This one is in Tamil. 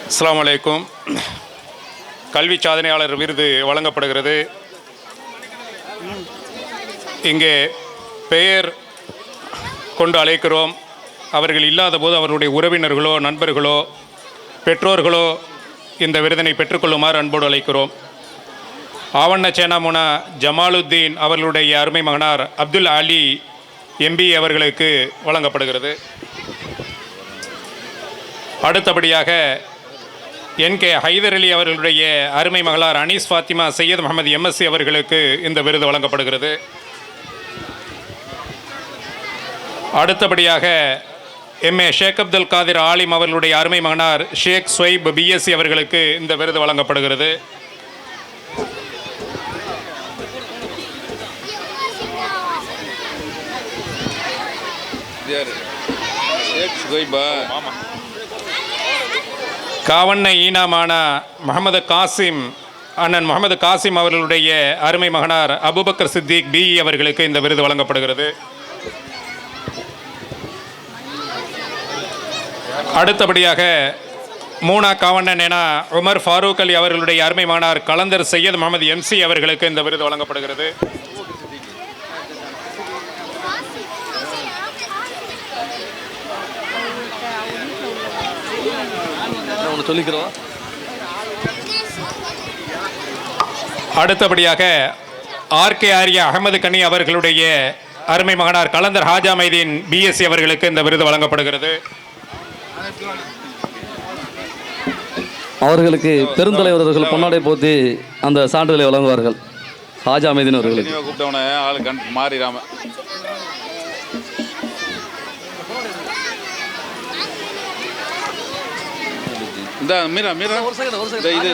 அஸ்ஸலாமு அலைக்கும். கல்வி சாதனையாளர் விருது வழங்கப்படுகிறது. இங்கே பெயர் கொண்டு அழைக்கிறோம். அவர்கள் இல்லாத போது அவர்களுடைய உறவினர்களோ நண்பர்களோ பெற்றோர்களோ இந்த விருதினை பெற்றுக்கொள்ளுமாறு அன்போடு அழைக்கிறோம். ஆவண்ண சேனாமுனா ஜமாலுத்தீன் அவர்களுடைய அருமை மகனார் அப்துல் அலி எம்பி அவர்களுக்கு வழங்கப்படுகிறது. அடுத்தபடியாக என்கே ஹைதர் அலி அவர்களுடைய அருமை மகளார் அனீஸ் ஃபாத்திமா சையத் முகமது எம்எஸ்சி அவர்களுக்கு இந்த விருது வழங்கப்படுகிறது. அடுத்தபடியாக எம்ஏ ஷேக் அப்துல் காதிர் ஆலிம் அவர்களுடைய அருமை மகனார் ஷேக் ஸ்வைப் பிஎஸ்சி அவர்களுக்கு இந்த விருது வழங்கப்படுகிறது. காவண்ண ஈனாமானா முகமது காசிம் அண்ணன் முகமது காசிம் அவர்களுடைய அருமை மகனார் அபுபக்கர் சித்திக் பிஇ அவர்களுக்கு இந்த விருது வழங்கப்படுகிறது. அடுத்தபடியாக மூனா காவண்ணன் என உமர் ஃபாரூக் அலி அவர்களுடைய அருமை மகனார் கலந்தர் சையத் முகமது எம்சி அவர்களுக்கு இந்த விருது வழங்கப்படுகிறது. அடுத்தபடியாக ஆர்கே ஆரியா அகமது கனி அவர்களுடைய அருமை மகனார் கலந்தர் ஹாஜா மைதீன் பிஎஸ்சி அவர்களுக்கு இந்த விருது வழங்கப்படுகிறது. அவர்களுக்கு பெருந்தலைவர் அவர்கள் பொன்னாடை போத்தி அந்த சான்றிதழை வழங்குவார்கள். ஹாஜா மைதீன் அவர்களுக்கு கூப்பிட்டவன ஆளு மாறிடாம இந்த மீரா மீரா இது